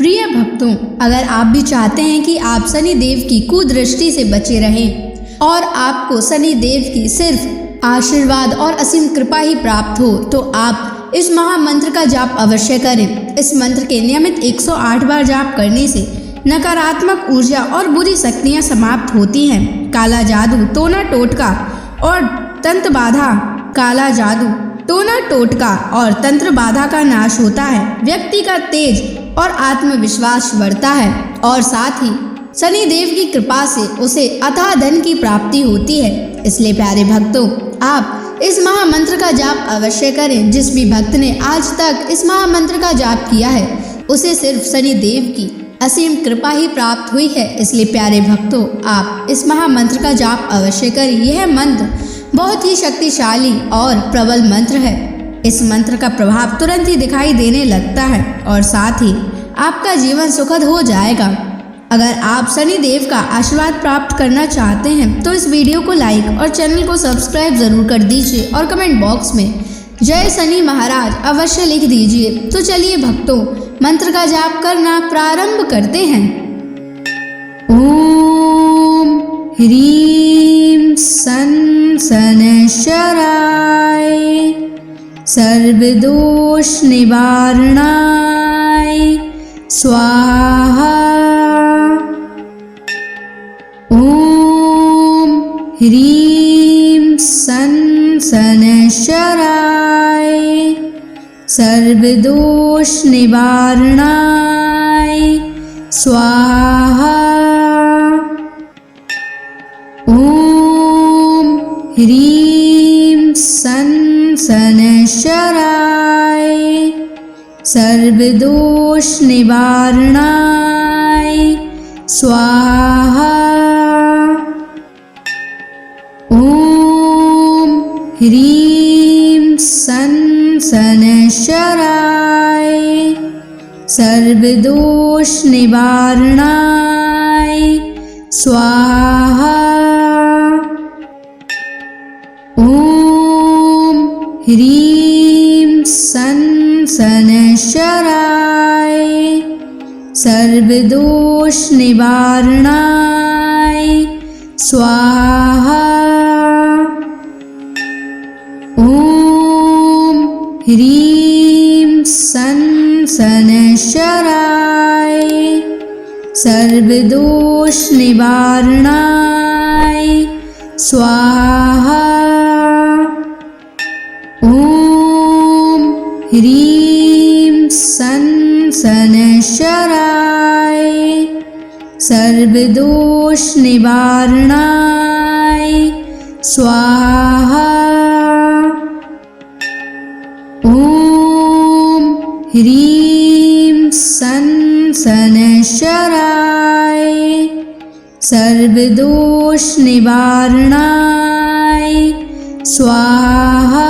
प्रिय भक्तों, अगर आप भी चाहते हैं कि आप शनि देव की कुदृष्टि से बचे रहें और आपको शनि देव की सिर्फ आशीर्वाद और असीम कृपा ही प्राप्त हो, तो आप इस महामंत्र का जाप अवश्य करें। इस मंत्र के नियमित 108 बार जाप करने से नकारात्मक ऊर्जा और बुरी शक्तियां समाप्त होती हैं। काला जादू, टोना टोटका और तंत्र बाधा, काला जादू, टोना टोटका और तंत्र बाधा का नाश होता है। व्यक्ति का तेज और आत्मविश्वास बढ़ता है और साथ ही शनि देव की कृपा से उसे अथाह धन की प्राप्ति होती है। इसलिए प्यारे भक्तों, आप इस महामंत्र का जाप अवश्य करें। जिस भी भक्त ने आज तक इस महामंत्र का जाप किया है, उसे सिर्फ शनि देव की असीम कृपा ही प्राप्त हुई है। इसलिए प्यारे भक्तों, आप इस महामंत्र का जाप अवश्य करें। यह मंत्र बहुत ही शक्तिशाली और प्रबल मंत्र है। इस मंत्र का प्रभाव तुरंत ही दिखाई देने लगता है और साथ ही आपका जीवन सुखद हो जाएगा। अगर आप शनि देव का आशीर्वाद प्राप्त करना चाहते हैं तो इस वीडियो को लाइक और चैनल को सब्सक्राइब जरूर कर दीजिए और कमेंट बॉक्स में जय शनि महाराज अवश्य लिख दीजिए। तो चलिए भक्तों, मंत्र का जाप करना प्रारंभ करते हैं। ओम ह्रीं सन शनैश्चराय सर्वदोष निवारणाय स्वाहा। ओम ह्रीं सन शनैश्चराय सर्वदोष निवारणाय स्वाहा। ओम ह्रीं सन शनैश्चराय सर्वदोष निवारणाय स्वाहा। ओम ह्रीं सन शनैश्चराय सर्वदोष निवारणाय स्वाहा। ओम ह्रीं सन शनैश्चराय सर्वदोष निवारणाय स्वाहा। ओम ह्रीं सन शनैश्चराय सर्वदोष निवारणाय स्वाहा। ओम ह्रीं सन शनैश्चराय सर्वदोष निवारणाय स्वाहा। ओम ह्रीं सन शनैश्चराय सर्वदोष निवारणाय स्वाहा।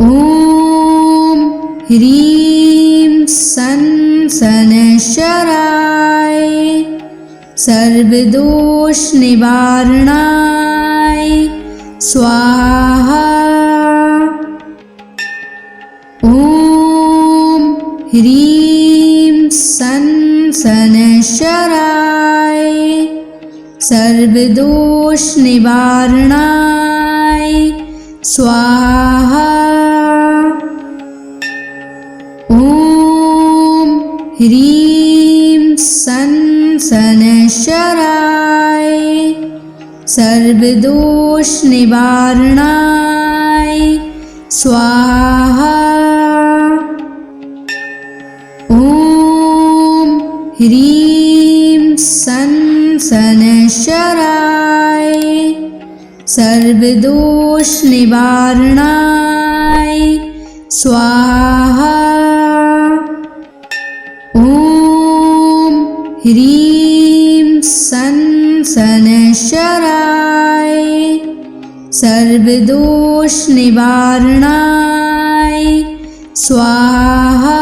ओम ह्रीं सन शनैश्चराय सर्वदोष निवारणाय स्वाहा। ओम ह्रीं सन शनैश्चराय सर्वदोष निवारणाय स्वाहा। ओम ह्रीं सन शनैश्चराय सर्वदोष निवारणाय स्वाहा। ओम ह्रीं सन शनैश्चराय सर्वदोष निवारणाय स्वाहा। ओम ह्रीं सन शनैश्चराय सर्वदोष निवारणाय स्वाहा।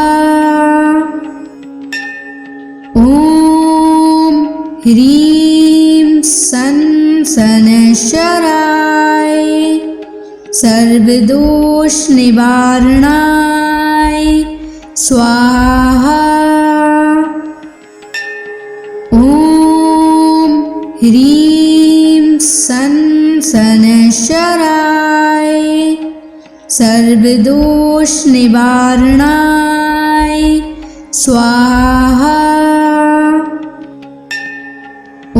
ओम ह्रीं सन शनैश्चराय सर्वदोष निवारणाय स्वाहा। ॐ ह्रीं सन् शनैश्चराय सर्वदोषनिवारणाय स्वाहा। ॐ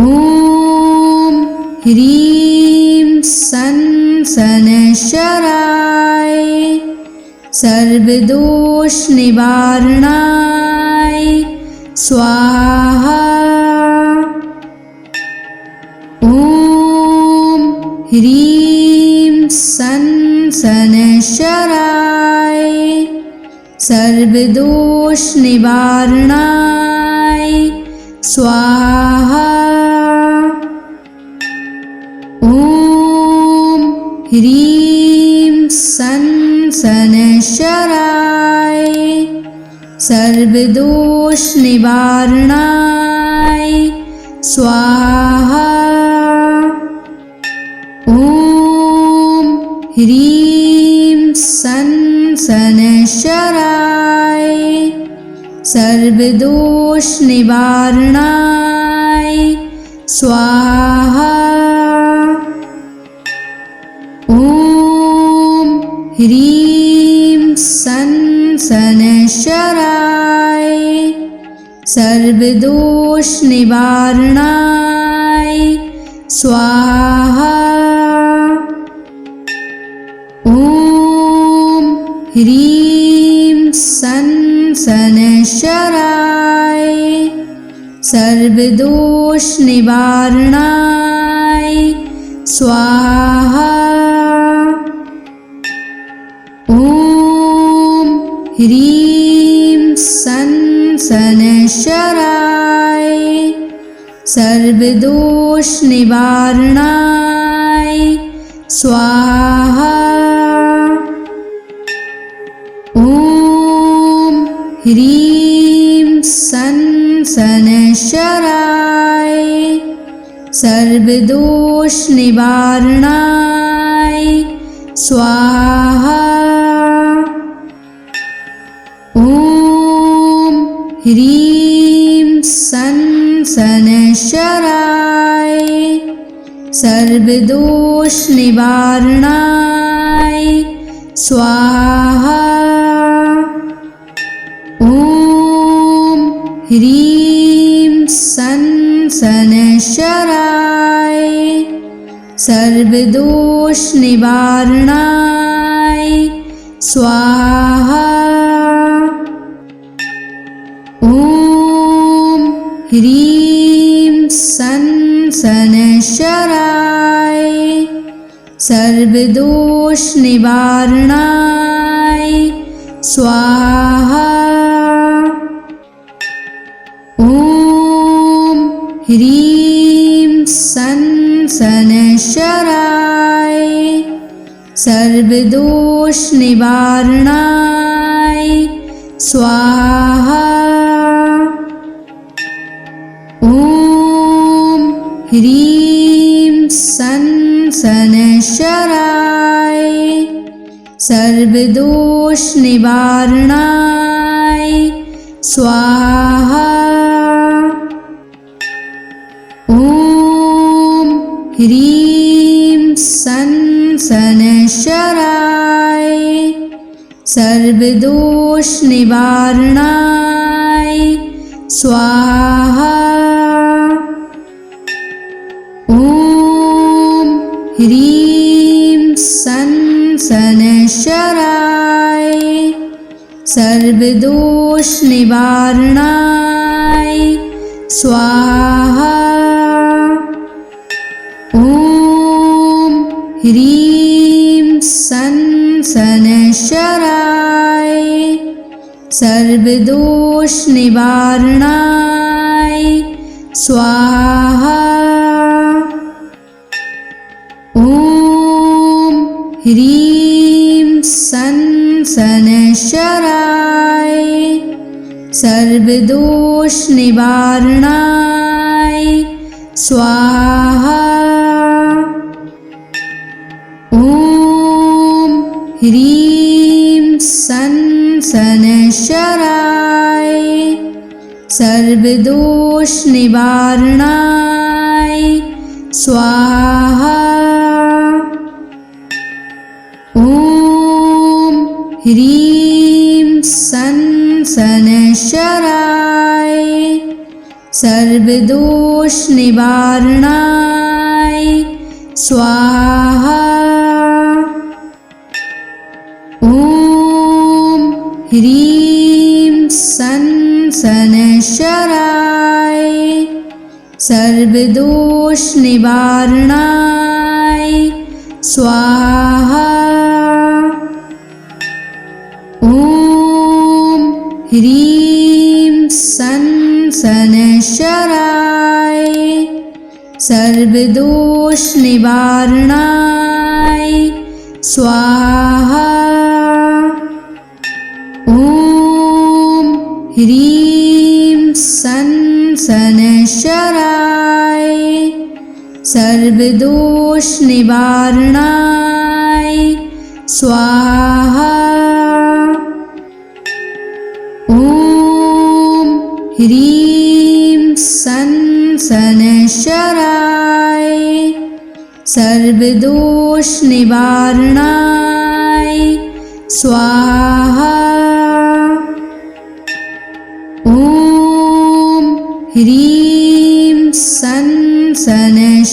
ह्रीं सन् शनैश्चराय सर्वदोषनिवारणाय स्वाहा। ॐ ह्रीं सन् शनैश्चराय सर्वदोषनिवारणाय स्वाहा। ॐ ह्रीं सन् शनैश्चराय सर्वदोषनिवारणाय स्वाहा। ॐ ह्रीं सन् शनैश्चराय सर्वदोषनिवारणाय स्वाहा। ॐ ह्रीं सन् शनैश्चराय सर्वदोषनिवारणाय स्वाहा। ॐ ह्रीं सन् शनैश्चराय सर्वदोषनिवारणाय स्वाहा। ॐ ह्रीं सन् शनैश्चराय सर्वदोषनिवारणाय स्वाहा। ॐ ह्रीं सन् शनैश्चराय सर्वदोषनिवारणाय स्वाहा। ॐ ह्रीं सन् शनैश्चराय सर्वदोषनिवारणाय स्वाहा। ॐ ह्रीं सन् शनैश्चराय सर्वदोषनिवारणाय स्वाहा। ॐ ह्रीं सन् शनैश्चराय सर्वदोषनिवारणाय स्वाहा। ॐ ह्रीं सन् शनैश्चराय सर्वदोषनिवारणाय स्वाहा। ॐ ह्रीं सन् शनैश्चराय सर्वदोषनिवारणाय स्वाहा। ॐ ह्रीं सन् शनैश्चराय सर्वदोषनिवारणाय स्वाहा। ॐ ह्रीं सन् शनैश्चराय सर्वदोषनिवारणाय स्वाहा। ॐ ह्रीं सन् शनैश्चराय सर्वदोषनिवारणाय स्वाहा। ॐ ह्रीं सन् शनैश्चराय सर्वदोषनिवारणाय स्वाहा। ॐ ह्रीं सन् सनशराय सर्वदोष निवारणाय स्वाहा। ॐ ह्रीं सनशराय सर्वदोष निवारणाय स्वाहा। ॐ ह्रीं सनशराय सर्वदोष निवारणाय स्वाहा। ॐ ह्रीं सनशराय सर्वदोष निवारणाय स्वाहा। ॐ ह्रीं सनशराय सर्वदोष निवारणाय स्वाहा। ॐ ह्रीं सनशराय सर्वदोष निवारणाय स्वाहा। ॐ ह्रीं सनशराय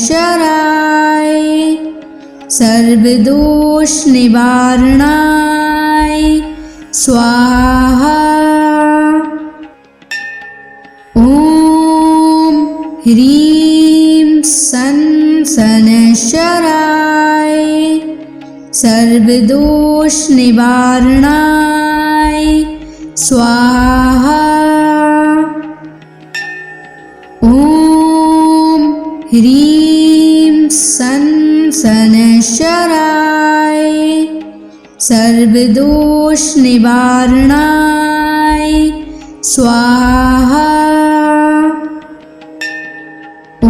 सर्वदोष निवारणाय स्वाहा। ॐ ह्रीं सनशराय सर्वदोष निवारणाय स्वाहा। ॐ ह्रीं सनशराय सर्वदोष निवारणाय स्वाहा। ॐ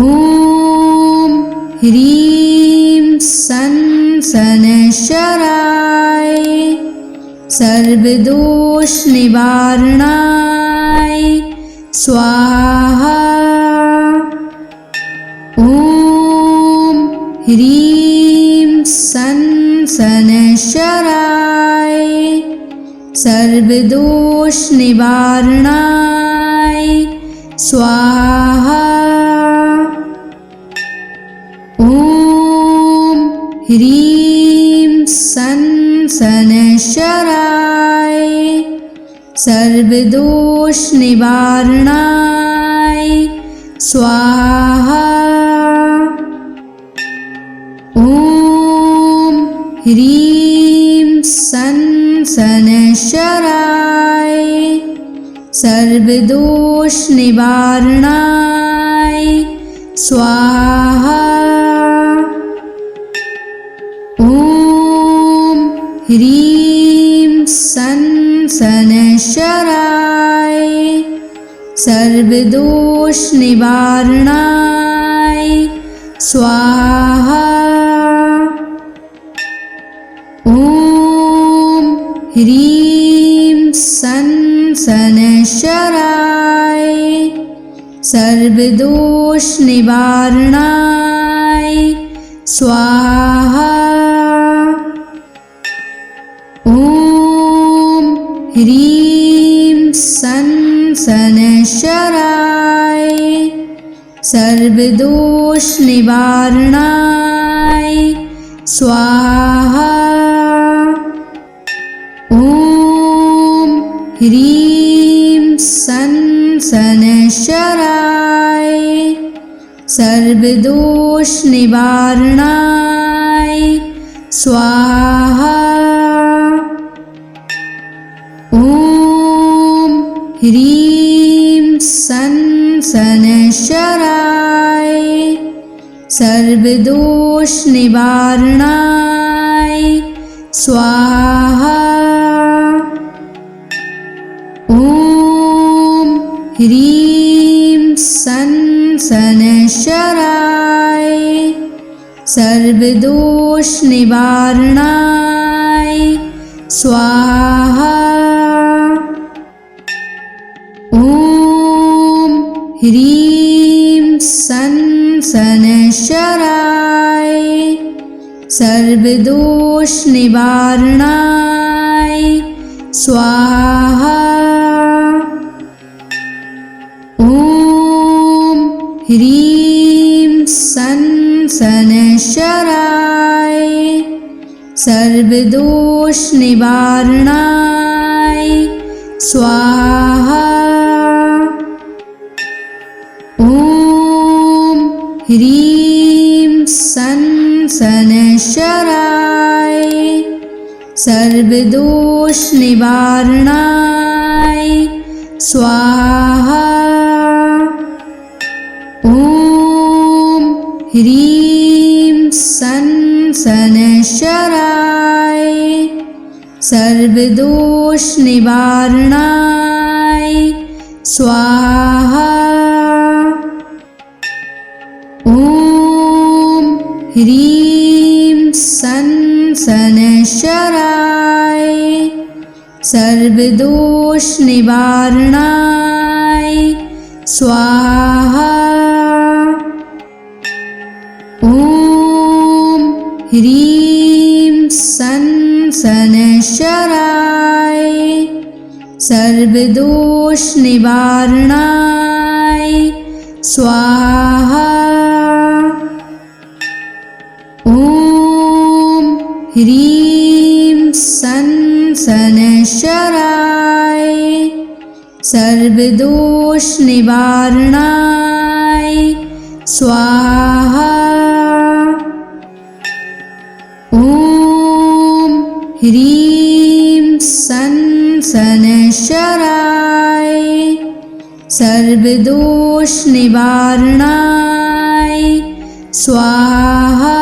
ह्रीं सनशराय सर्वदोष निवारणाय स्वाहा। ॐ ह्रीं सनशराय सर्वदोष निवारणाय स्वाहा। ॐ ह्रीं सनशराय सर्वदोष निवारणाय स्वाहा। ॐ ह्रीं सनशराय सर्वदोष निवारणाय स्वाहा। ॐ ह्रीं सनशराय सर्वदोष निवारणाय स्वाहा। ॐ ह्रीं सनशराय सर्वदोष निवारणाय स्वाहा। ॐ ह्रीं सनशराय सर्वदोष निवारणाय स्वाहा। ॐ ह्रीं सनशराय सर्वदोष निवारणाय स्वाहा। ॐ ह्रीं सनशराय सर्वदोष निवारणाय स्वाहा। ॐ ह्रीं सनशराय सर्वदोष निवारणाय स्वाहा। ह्रीं सन शनैश्चराय सर्वदोष निवारणाय स्वाहा। ॐ ह्रीं सन शनैश्चराय सर्वदोष निवारणाय स्वाहा। ॐ ह्रीं सन शनैश्चराय सर्वदोष निवारणाय स्वाहा। ॐ ह्रीं सन शनैश्चराय सर्वदोष निवारणाय स्वाहा। ॐ ह्रीं सन शनैश्चराय सर्वदोष निवारणाय स्वाहा। ॐ ह्रीं सन शनैश्चराय सर्वदोष निवारणाय स्वाहा। ॐ ह्रीं सन शनैश्चराय सर्वदोष निवारणाय स्वाहा। ॐ ह्रीं सन शनैश्चराय सर्वदोष निवारणाय स्वाहा।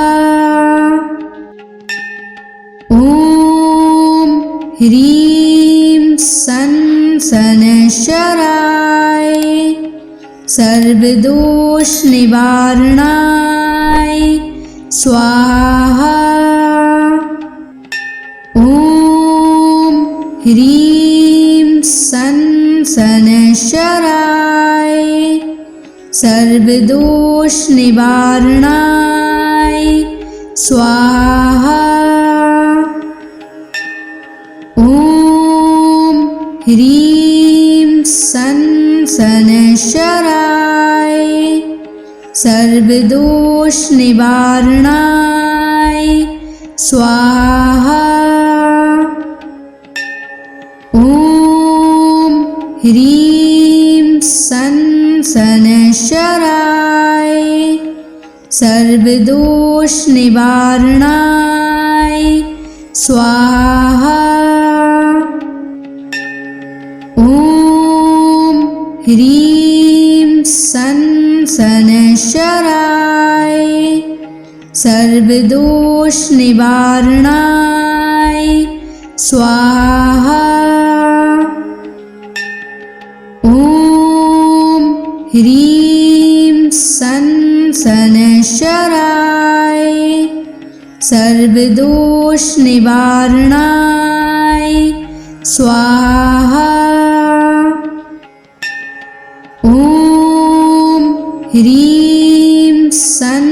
ॐ ह्रीं सन शनैश्चराय सर्वदोष निवारणाय स्वाहा। ॐ ह्रीं सन शनैश्चराय सर्वदोष निवारणाय स्वाहा। ॐ ह्रीं सन शनैश्चराय सर्वदोष निवारणाय स्वाहा। ॐ ह्रीं सन शनैश्चराय सर्वदोष निवारणाय स्वाहा। ॐ ह्रीं सन शनैश्चराय सर्वदोष निवारणाय स्वाहा। ॐ ह्रीं सन शनैश्चराय सर्वदोष निवारणाय स्वाहा। ॐ ह्रीं सन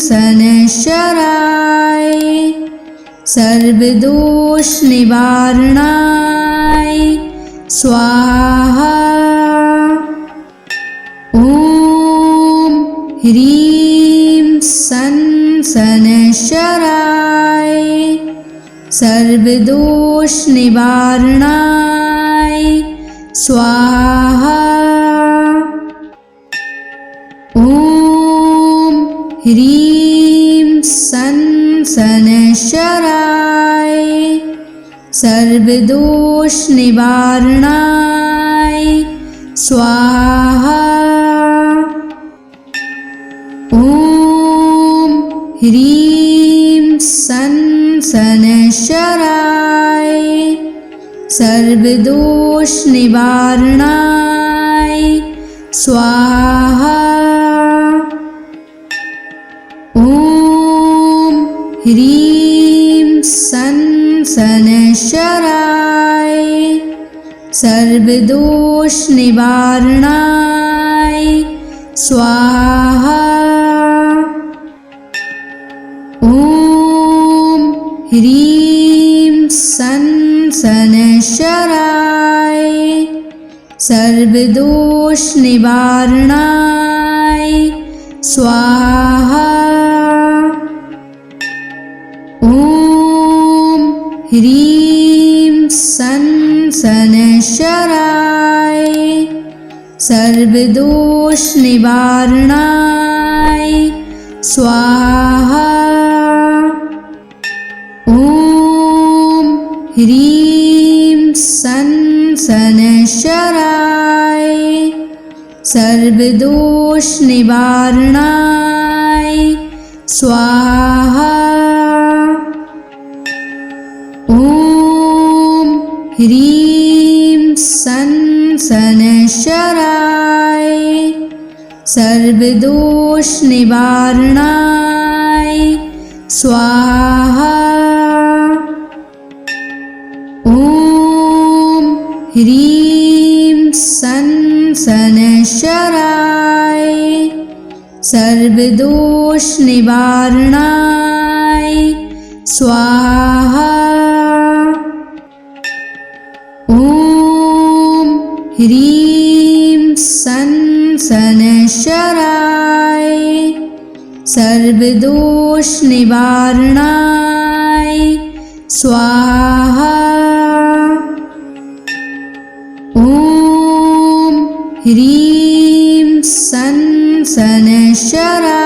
शनैश्चराय सर्वदोष निवारणाय स्वाहा। ॐ ह्रीं सन शनैश्चराय सर्वदोष निवारणाय स्वाहा। ॐ ह्रीं सन शनैश्चराय सर्वदोष निवारणाय स्वाहा। ॐ ह्रीं सन शनैश्चराय सर्वदोष निवारणाय स्वाहा। ॐ ह्रीं सन शनैश्चराय सर्वदोष निवारणाय स्वाहा। ॐ ह्रीं सन् शनैश्चराय सर्वदोषनिवारणाय स्वाहा। ॐ ह्रीं सन् शनैश्चराय सर्वदोषनिवारणाय स्वाहा। ॐ ह्रीं सन् शनैश्चराय सर्वदोषनिवारणाय स्वाहा। ॐ ह्रीं सन् शनैश्चराय सर्वदोषनिवारणाय स्वाहा। ॐ ह्रीं सन् शनैश्चराय सर्वदोषनिवारणाय स्वाहा। ॐ ह्रीं सन् शनैश्चराय सर्वदोषनिवारणाय स्वाहा। ॐ ह्रीं सन् शनैश्चराय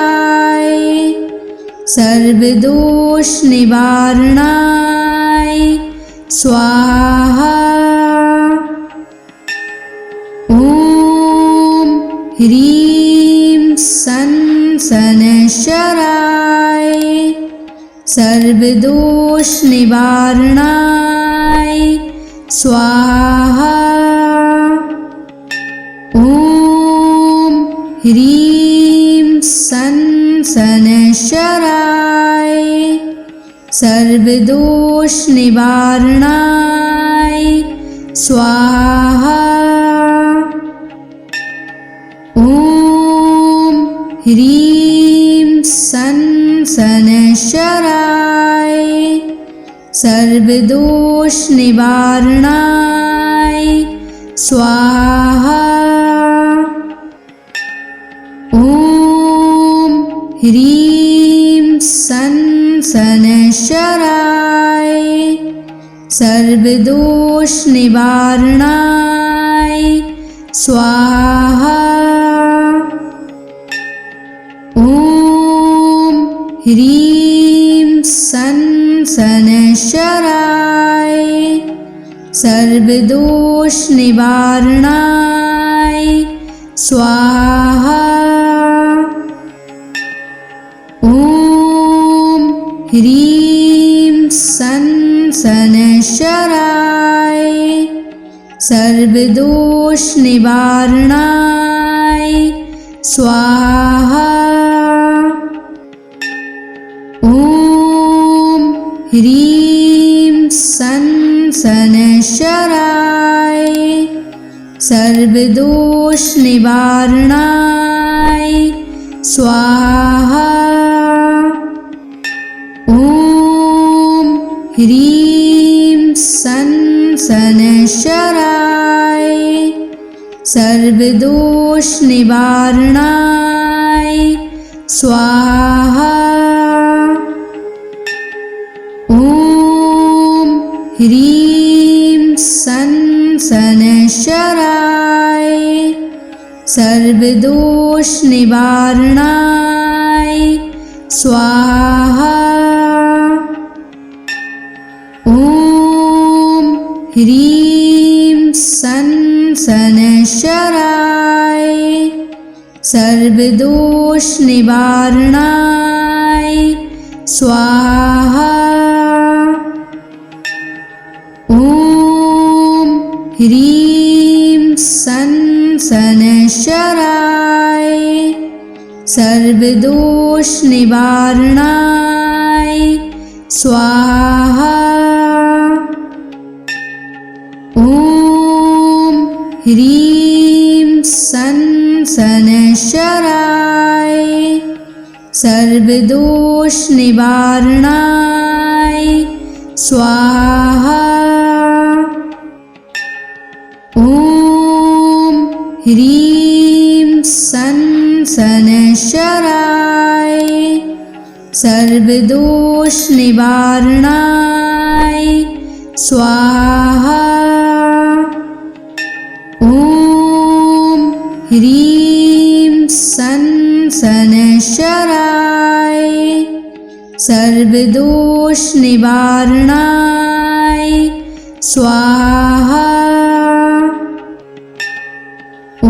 सर्वदोषनिवारणाय स्वाहा। ॐ ह्रीं सन् शनैश्चराय सर्वदोषनिवारणाय स्वाहा। ॐ ह्रीं सन् शनैश्चराय सर्वदोषनिवारणाय स्वाहा। ॐ ह्रीं सन् शनैश्चराय सर्वदोषनिवारणाय स्वाहा। ॐ ह्रीं सन् शनैश्चराय सर्वदोषनिवारणाय स्वाहा। ॐ ह्रीं सन् शनैश्चराय सर्वदोषनिवारणाय स्वाहा। ॐ ह्रीं सन् शनैश्चराय सर्वदोषनिवारणाय स्वाहा। ॐ ह्रीं सन् शनैश्चराय सर्वदोषनिवारणाय स्वाहा। ॐ ह्रीं सन् शनैश्चराय सर्वदोषनिवारणाय स्वाहा। ॐ ह्रीं सन् शनैश्चराय सर्वदोषनिवारणाय स्वाहा। ॐ ह्रीं सन् शनैश्चराय सर्वदोषनिवारणाय स्वाहा। ॐ ह्रीं सन् शनैश्चराय सर्वदोषनिवारणाय स्वाहा। ॐ ह्रीं सन् शनैश्चराय सर्वदोष निवारणाय स्वाहा। ॐ ह्रीं सं शनैश्चराय सर्वदोष निवारणाय स्वाहा। ॐ ह्रीं सं शनैश्चराय सर्वदोष निवारणाय स्वाहा। ॐ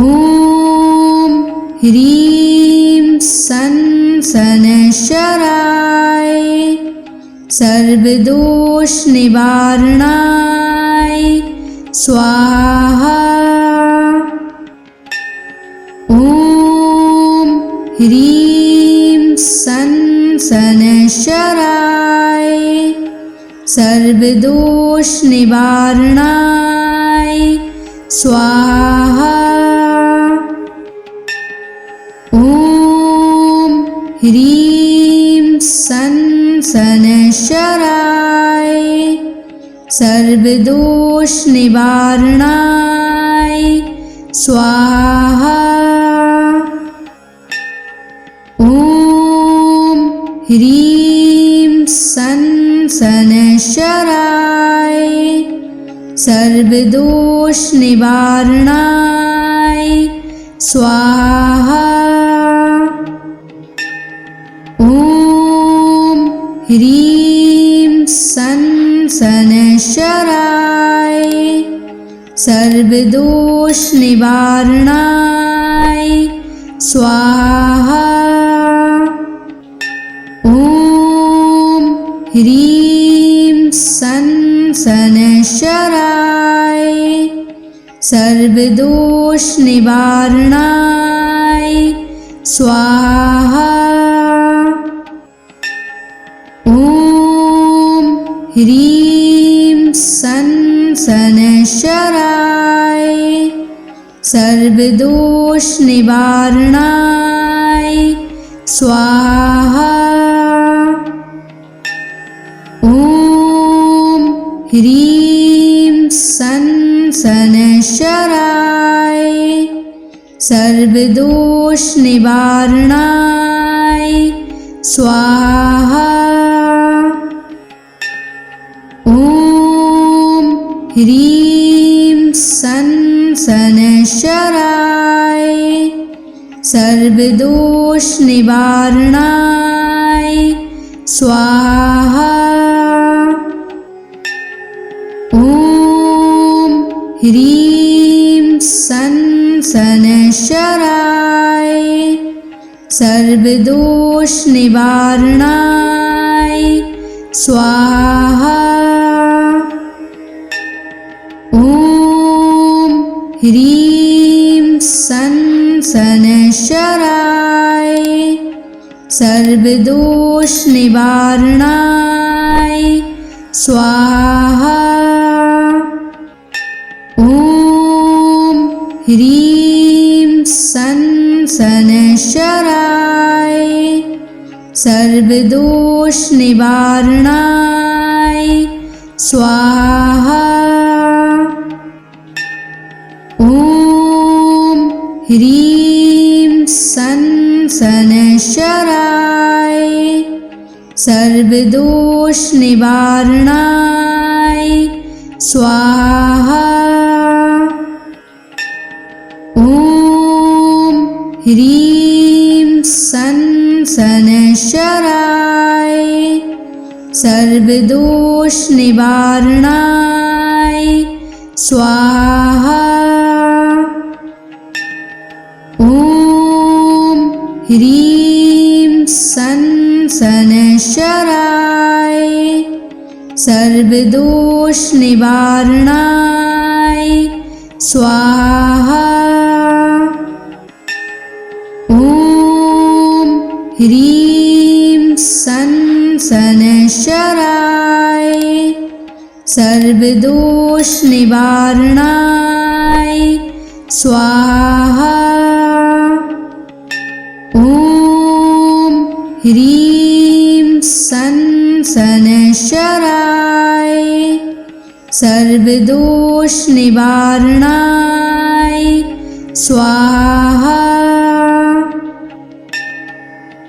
ह्रीं सं शनैश्चराय सर्वदोष निवारणाय स्वाहा। ॐ ह्रीं सं शनैश्चराय सर्वदोष निवारणाय स्वाहा। ॐ ह्रीं सं शनैश्चराय सर्वदोष निवारणाय स्वाहा। ॐ ह्रीं सं शनैश्चराय सर्वदोष निवारणाय स्वाहा। ॐ ह्रीं सं शनैश्चराय सर्वदोष निवारणाय स्वाहा। ॐ ह्रीं सं शनैश्चराय सर्वदोष निवारणाय स्वाहा। ॐ ह्रीं सं शनैश्चराय सर्वदोष निवारणाय स्वाहा। ॐ ह्रीं सं शनैश्चराय सर्वदोष निवारणाय स्वाहा। ॐ ह्रीं सं शनैश्चराय सर्वदोष निवारणाय स्वाहा। ॐ ह्रीं सं शनैश्चराय सर्वदोष निवारणाय स्वाहा। ॐ ह्रीं सं शनैश्चराय सर्वदोष निवारणाय स्वाहा। ॐ ह्रीं सं शनैश्चराय सर्वदोष निवारणाय स्वाहा। ॐ ह्रीं सं शनैश्चराय सर्वदोष निवारणाय स्वाहा। ॐ ह्रीं सं शनैश्चराय सर्वदोष निवारणाय स्वाहा। ॐ ह्रीं सं शनैश्चराय सर्वदोष निवारणाय स्वाहा। ॐ ह्रीं सं शनैश्चराय सर्वदोष निवारणाय स्वाहा। ॐ ह्रीं सन शनैश्चराय सर्वदोष निवारणाय स्वाहा।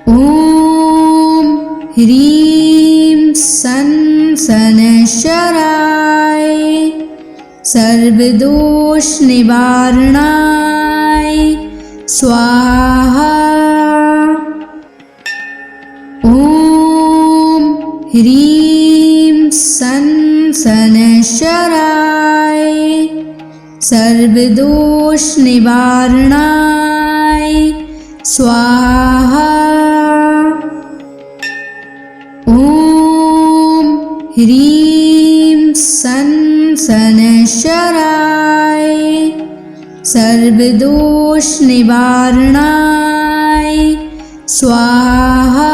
ॐ ह्रीं सन शनैश्चराय सर्वदोष निवारणाय स्वाहा। ॐ ह्रीं सन शनैश्चराय सर्वदोष निवारणाय स्वाहा। ॐ ह्रीं सन शनैश्चराय सर्वदोष निवारणाय स्वाहा।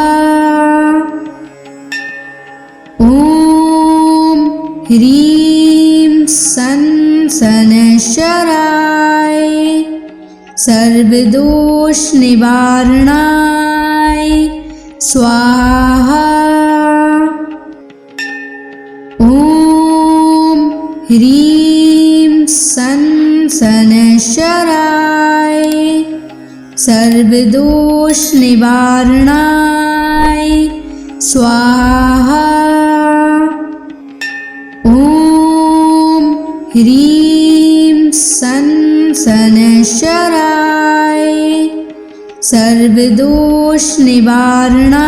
ॐ ह्रीं सन शनैश्चराय सर्वदोष निवारणाय स्वाहा। ॐ ह्रीं सन शनैश्चराय सर्वदोष निवारणाय स्वाहा। ॐ ह्रीं सन शनैश्चराय सर्वदोष निवारणाय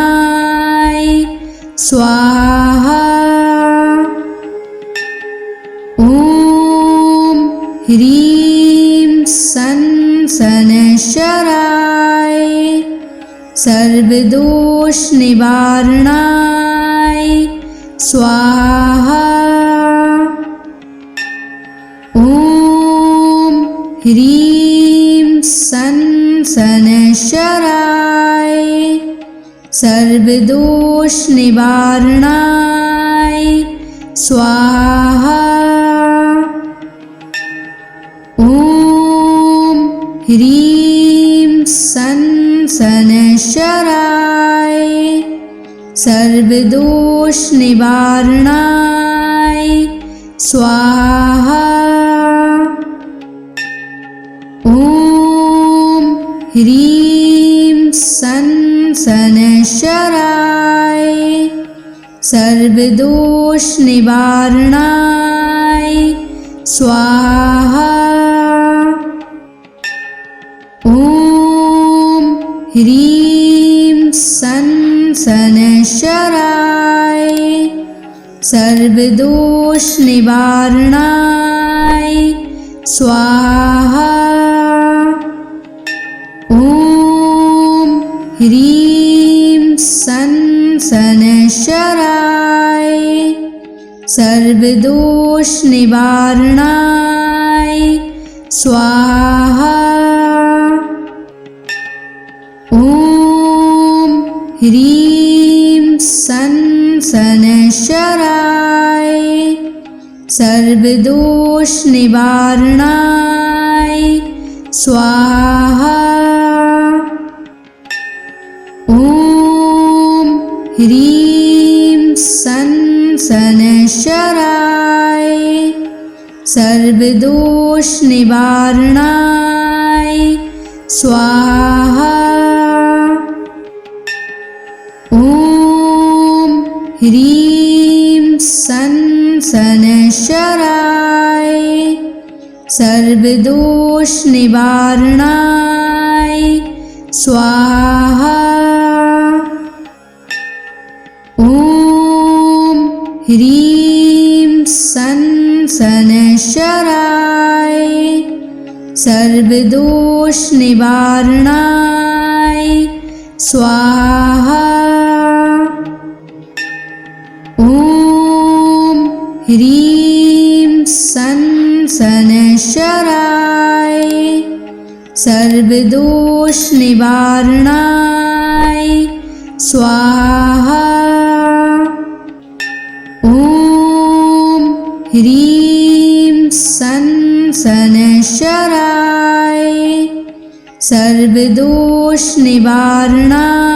स्वाहा। ॐ ह्रीं सन शनैश्चराय सर्वदोष निवारणाय स्वाहा। ॐ ह्रीं सन शनैश्चराय सर्वदोष निवारणाय स्वाहा। ॐ ह्रीं सन शनैश्चराय सर्वदोष निवारणाय स्वाहा। ॐ ह्रीं सन शनैश्चराय सर्वदोष निवारणाय स्वाहा। ॐ ह्रीं सन शनैश्चराय सर्वदोष निवारणाय स्वाहा। ॐ ह्रीं सन शनैश्चराय सर्वदोष निवारणाय स्वाहा। ॐ ह्रीं सन शनैश्चराय सर्वदोष निवारणाय स्वाहा। ॐ ह्रीं सन शनैश्चराय सर्वदोष निवारणाय स्वाहा। ॐ ह्रीं सन शनैश्चराय सर्वदोष निवारणाय स्वाहा। ॐ ह्रीं सन शनैश्चराय सर्वदोष निवारणाय स्वाहा। ॐ ह्रीं सन शनैश्चराय सर्वदोष निवारणाय स्वाहा। ॐ ह्रीं सन शनैश्चराय सर्वदोष निवारणाय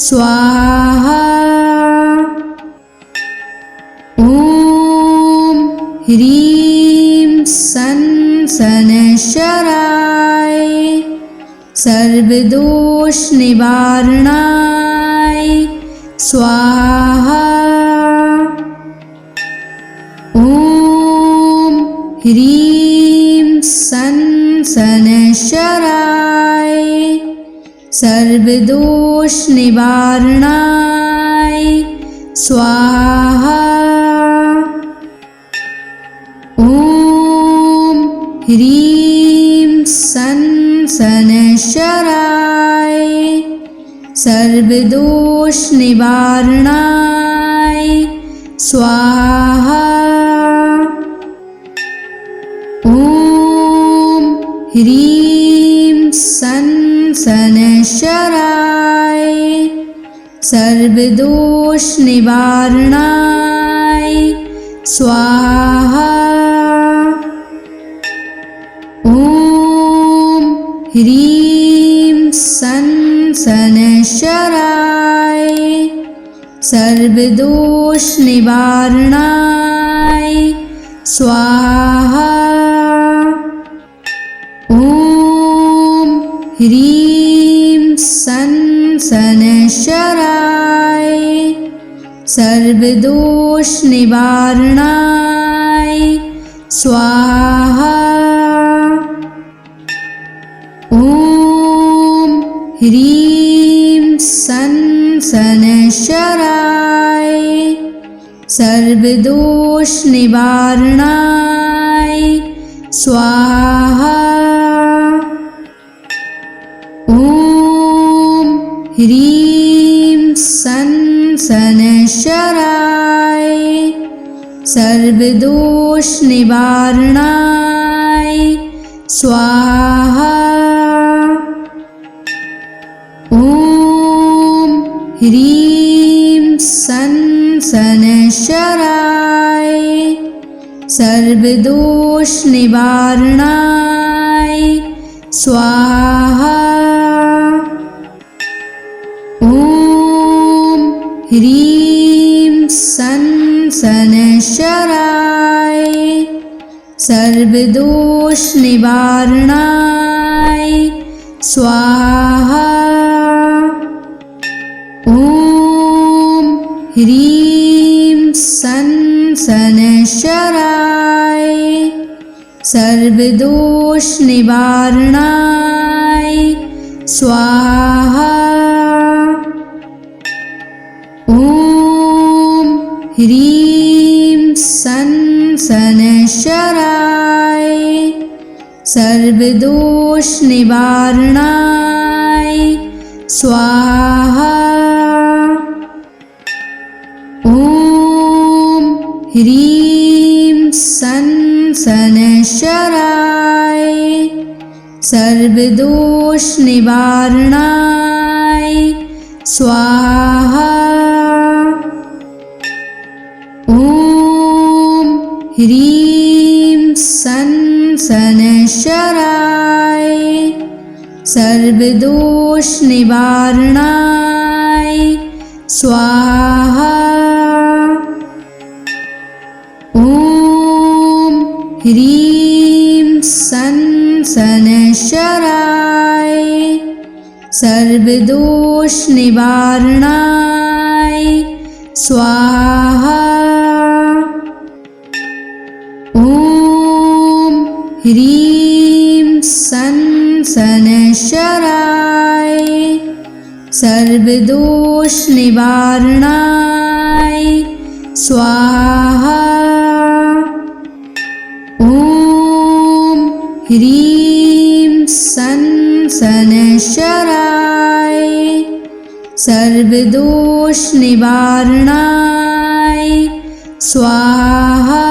स्वाहा। ॐ ह्रीं सन् शनैश्चराय सर्वदोषनिवारणाय स्वाहा। ॐ ह्रीं सन् शनैश्चराय सर्वदोषनिवारणाय स्वाहा। ॐ ह्रीं सन् शनैश्चराय सर्वदोषनिवारणाय स्वाहा। ॐ ह्रीं सन् शनैश्चराय सर्वदोषनिवारणाय स्वाहा। ॐ ह्रीं सन् शनैश्चराय सर्वदोषनिवारणाय स्वाहा। ॐ ह्रीं सन् शनैश्चराय सर्वदोषनिवारणाय स्वाहा। ॐ ह्रीं सन् शनैश्चराय सर्वदोषनिवारणाय स्वाहा। ॐ ह्रीं सन् शनैश्चराय सर्वदोषनिवारणाय स्वाहा। ॐ ह्रीं सन् शनैश्चराय सर्वदोषनिवारणाय स्वाहा। ॐ ह्रीं सन् शनैश्चराय सर्वदोषनिवारणाय स्वाहा। ॐ ह्रीं सन् शनैश्चराय सर्वदोषनिवारणाय स्वाहा। ॐ ह्रीं सन् शनैश्चराय सर्वदोषनिवारणाय स्वाहा। ॐ ह्रीं सन् शनैश्चराय सर्वदोषनिवारणाय स्वाहा। ॐ ह्रीं सन् शनैश्चराय सर्वदोषनिवारणाय स्वाहा। ॐ ह्रीं सन् शनैश्चराय सर्वदोषनिवारणाय स्वाहा। ॐ ह्रीं सन् शनैश्चराय सर्वदोषनिवारणाय स्वाहा। ॐ ह्रीं सन् शनैश्चराय सर्वदोषनिवारणाय स्वाहा।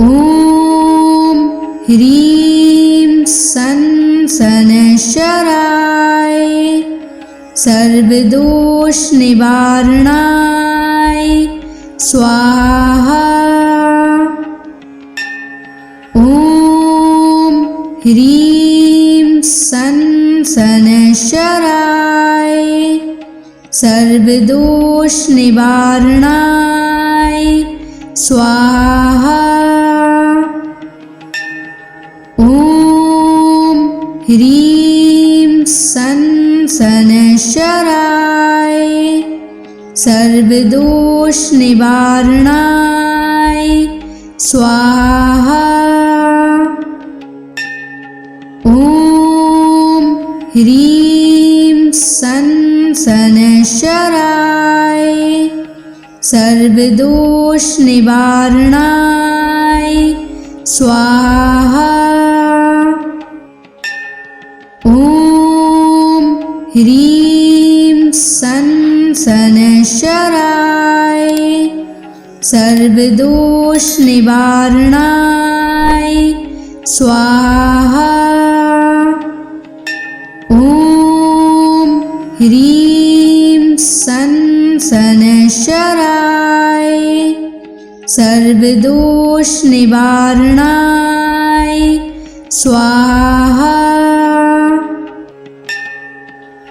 ॐ ह्रीं सन् शनैश्चराय सर्वदोषनिवारणाय स्वाहा। ॐ ह्रीं सन् शनैश्चराय सर्वदोष निवारणाय स्वाहा। ॐ ह्रीं सं शनैश्चराय सर्वदोष निवारणाय स्वाहा। ॐ ह्रीं सं शनैश्चराय सर्वदोष निवारणाय स्वाहा। ॐ ह्रीं सं शनैश्चराय सर्वदोष निवारणाय स्वाहा। ॐ ह्रीं सं शनैश्चराय सर्वदोष निवारणाय स्वाहा।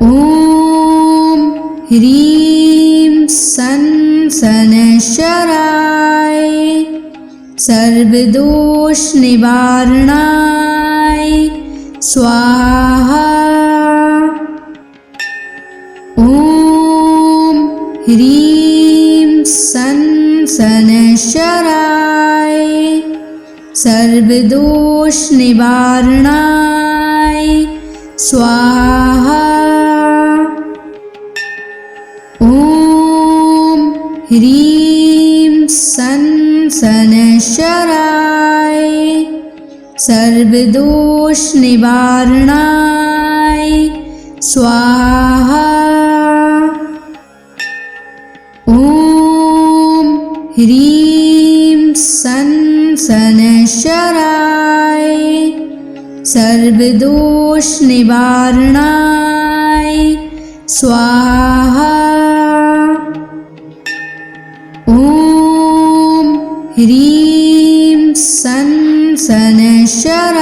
ॐ ह्रीं सं शनैश्चराय सर्वदोष निवारणाय स्वाहा। ॐ ह्रीं सं शनैश्चराय सर्वदोष निवारणाय स्वाहा। ॐ ह्रीं सं शनैश्चराय सर्वदोष निवारणाय स्वाहा। ॐ ह्रीं सं शनैश्चराय सर्वदोष निवारणाय स्वाहा। ॐ ह्रीं सं शनैश्चराय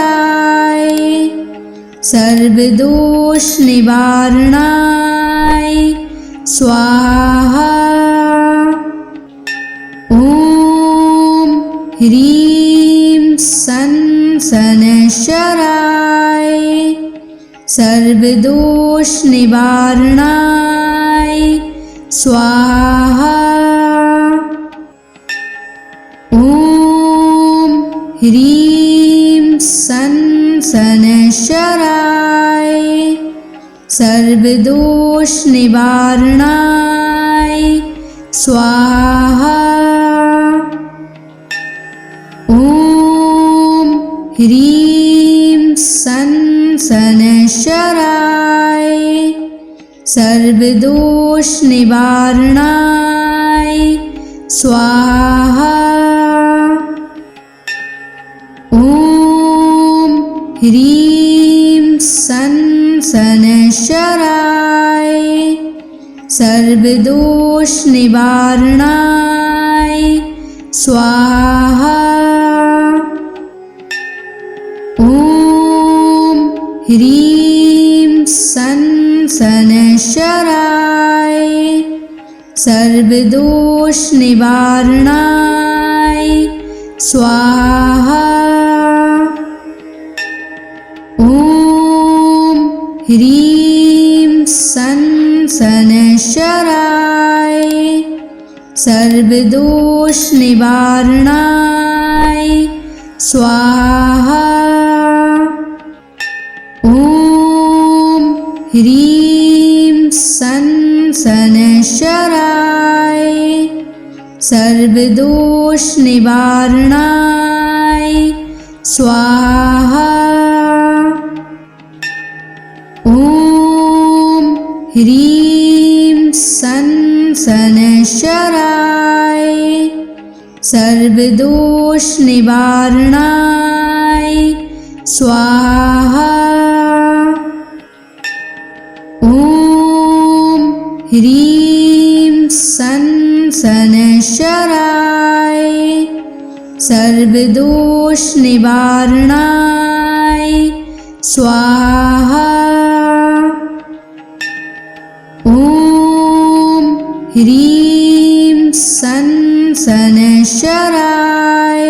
सर्वदोष निवारणाय स्वाहा। ॐ ह्रीं सं शनैश्चराय सर्वदोष निवारणाय स्वाहा। ॐ ह्रीं सं शनैश्चराय सर्वदोष निवारणाय स्वाहा। ॐ ह्रीं सं शनैश्चराय सर्वदोष निवारणाय स्वाहा। ॐ ह्रीं सं शनैश्चराय सर्वदोष निवारणाय स्वाहा। ॐ ह्रीं सं शनैश्चराय सर्वदोष निवारणाय स्वाहा। ॐ ह्रीं सं शनैश्चराय सर्वदोष निवारणाय स्वाहा। ॐ ह्रीं सं शनैश्चराय सर्वदोष निवारणाय स्वाहा। ॐ ह्रीं सं शनैश्चराय सर्वदोष निवारणाय स्वाहा। ॐ ह्रीं सं शनैश्चराय सर्वदोष निवारणाय स्वाहा। ॐ ह्रीं सन शनैश्चराय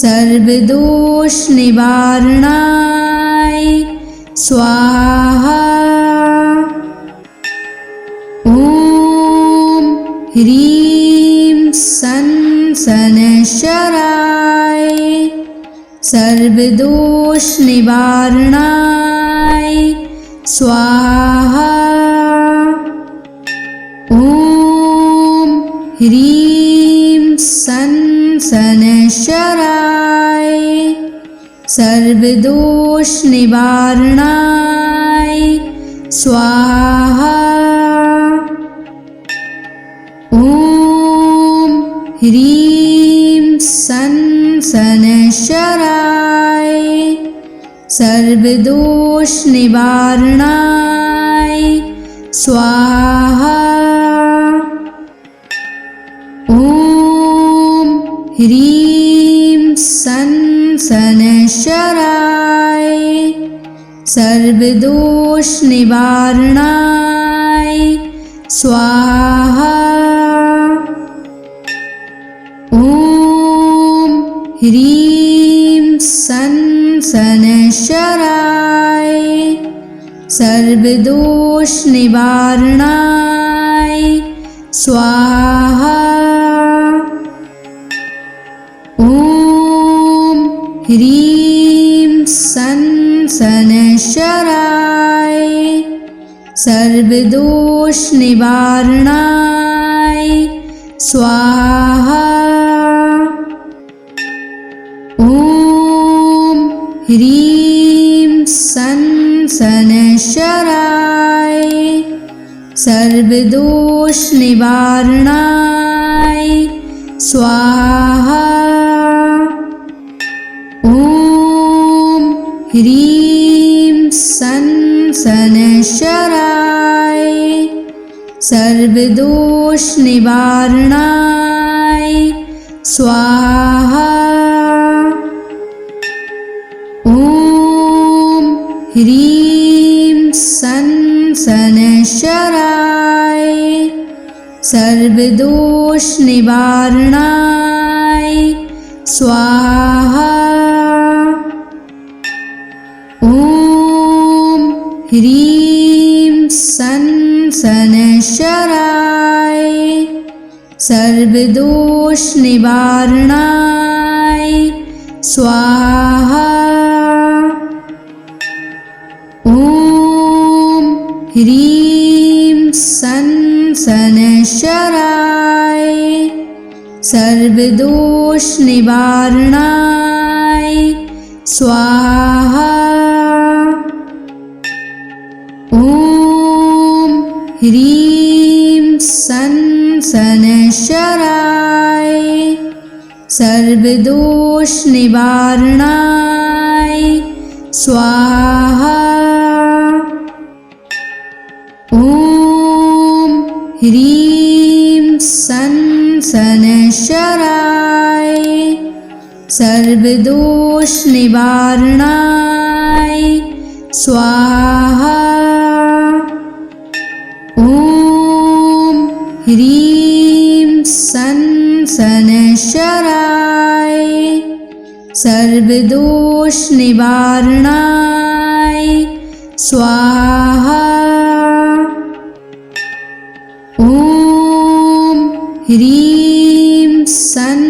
सर्वदोष निवारणाय स्वाहा। ॐ ह्रीं सन शनैश्चराय सर्वदोष निवारणाय स्वाहा। ॐ ह्रीं सन शनैश्चराय सर्वदोष निवारणाय स्वाहा। ॐ ह्रीं सन शनैश्चराय सर्वदोष निवारणाय स्वाहा। ॐ ह्रीं सन शनैश्चराय सर्वदोष निवारणाय स्वाहा। ॐ ह्रीं सन शनैश्चराय सर्वदोष निवारणाय स्वाहा। ॐ ह्रीं सन शनैश्चराय सर्वदोष निवारणाय स्वाहा। ॐ ह्रीं सन शनैश्चराय सर्वदोष निवारणाय स्वाहा। ॐ ह्रीं सन शनैश्चराय सर्वदोष निवारणाय स्वाहा। ॐ ह्रीं सन शनैश्चराय सर्वदोष निवारणाय स्वाहा। ॐ ह्रीं सन शनैश्चराय सर्वदोष निवारणाय स्वाहा। ॐ ह्रीं सन शनैश्चराय सर्वदोष निवारणाय स्वाहा। ॐ ह्रीं सन शनैश्चराय सर्वदोष निवारणाय स्वाहा। ॐ ह्रीं सन शनैश्चराय सर्वदोष निवारणाय स्वाहा। ॐ ह्रीं सन शनैश्चराय सर्वदोष निवारणाय स्वाहा। ॐ ह्रीं सन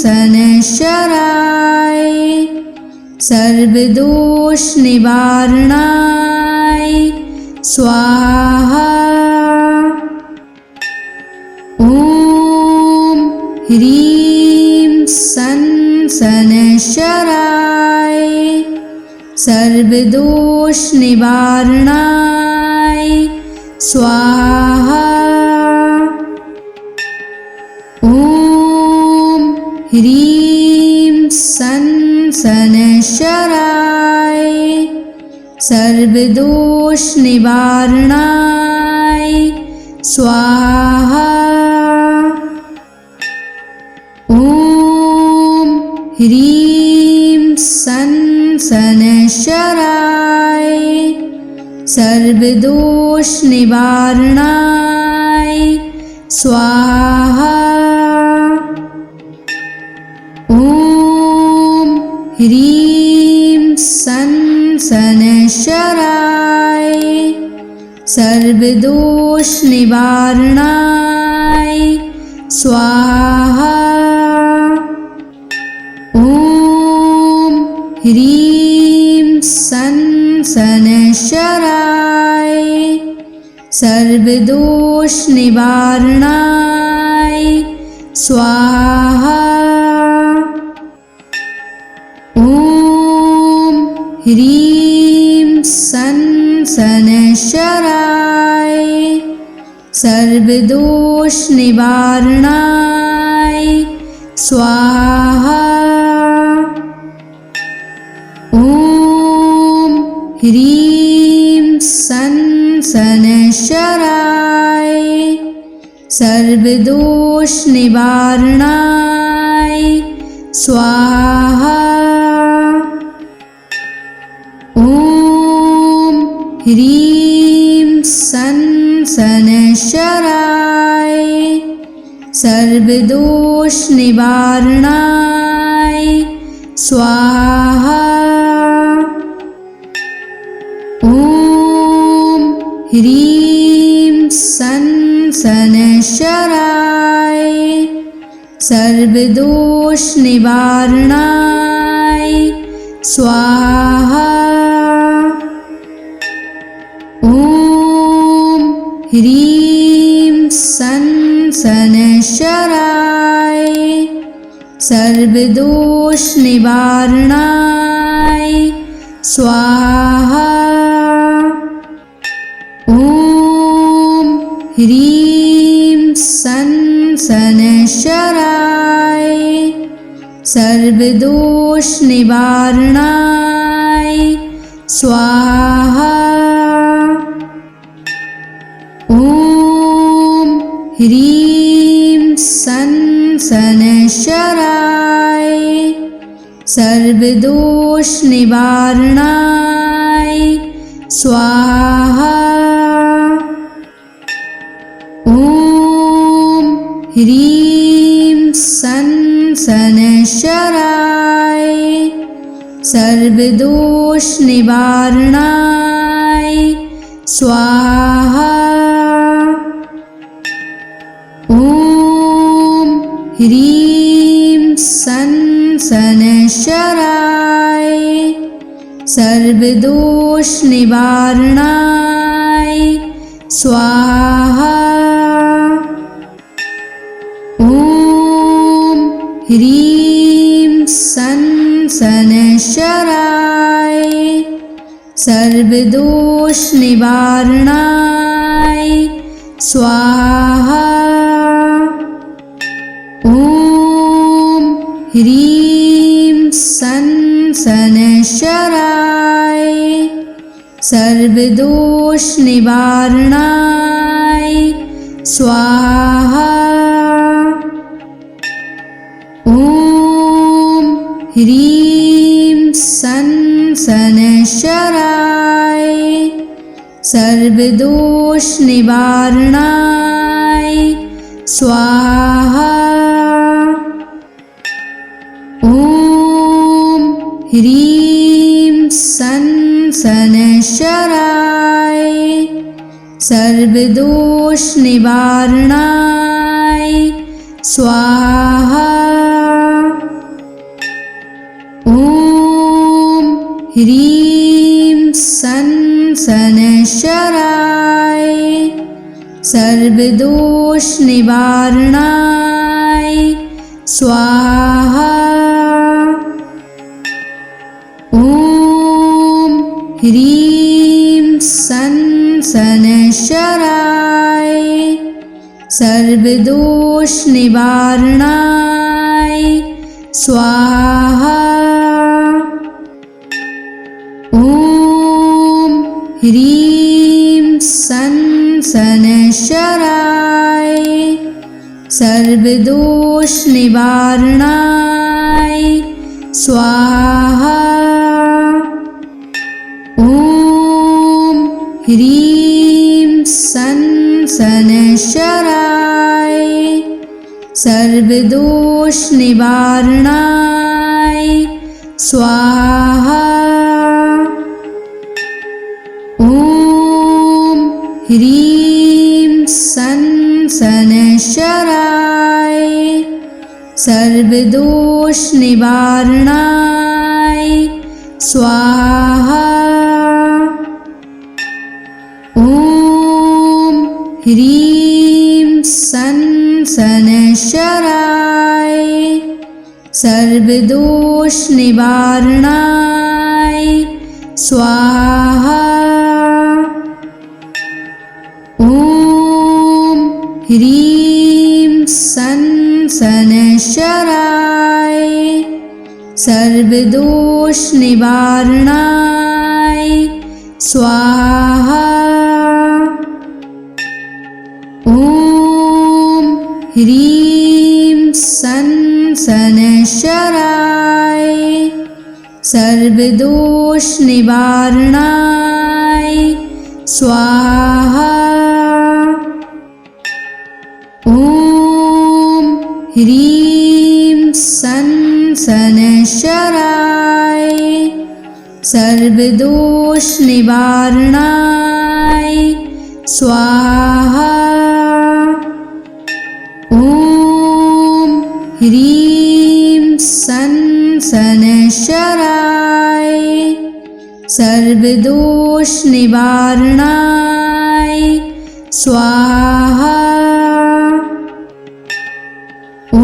शनैश्चराय सर्वदोष निवारणाय स्वाहा। ॐ ह्रीं सन शनैश्चराय सर्वदोष निवारणाय स्वाहा। ॐ ह्रीं सन शनैश्चराय सर्वदोष निवारणाय स्वाहा। ॐ ह्रीं सन शनैश्चराय सर्वदोष निवारणाय स्वाहा। ॐ ह्रीं सं शनैश्चराय सर्वदोष निवारणाय स्वाहा। ॐ ह्रीं सं शनैश्चराय सर्वदोष निवारणाय स्वाहा। ॐ ह्रीं सं शनैश्चराय सर्वदोष निवारणाय स्वाहा। ॐ ह्रीं सं शनैश्चराय सर्वदोष निवारणाय स्वाहा। ॐ ह्रीं सं शनैश्चराय सर्वदोष निवारणाय स्वाहा। ॐ ह्रीं सं शनैश्चराय सर्वदोष निवारणाय स्वाहा। ॐ ह्रीं सं शनैश्चराय सर्वदोष निवारणाय स्वाहा। ॐ ह्रीं सं शनैश्चराय सर्वदोष निवारणाय स्वाहा। ॐ ह्रीं सं शनैश्चराय सर्वदोष निवारणाय स्वाहा। ॐ ह्रीं सं शनैश्चराय सर्वदोष निवारणाय स्वाहा। ॐ ह्रीं सं शनैश्चराय सर्वदोष निवारणाय स्वाहा। ॐ ह्रीं सं शनैश्चराय सर्वदोष निवारणाय स्वाहा। ॐ ह्रीं सं शनैश्चराय सर्वदोष निवारणाय स्वाहा। ॐ ह्रीं सं शनैश्चराय सर्वदोष निवारणाय स्वाहा। ॐ ह्रीं सं शनैश्चराय सर्वदोष निवारणाय स्वाहा। ॐ ह्रीं सं शनैश्चराय सर्वदोष निवारणाय स्वाहा। ॐ ह्रीं सं शनैश्चराय सर्वदोष निवारणाय स्वाहा। ॐ ह्रीं सं शनैश्चराय सर्वदोष निवारणाय स्वाहा। ॐ ह्रीं सन् शनैश्चराय सर्वदोषनिवारणाय स्वाहा। ॐ ह्रीं सन् शनैश्चराय सर्वदोषनिवारणाय स्वाहा। ॐ ह्रीं सन् शनैश्चराय सर्वदोषनिवारणाय स्वाहा। ॐ ह्रीं सन् शनैश्चराय सर्वदोषनिवारणाय स्वाहा। ॐ ह्रीं सन् शनैश्चराय सर्वदोषनिवारणाय स्वाहा। ॐ ह्रीं सन् शनैश्चराय सर्वदोषनिवारणाय स्वाहा। ॐ ह्रीं सन् शनैश्चराय सर्वदोषनिवारणाय स्वाहा। ॐ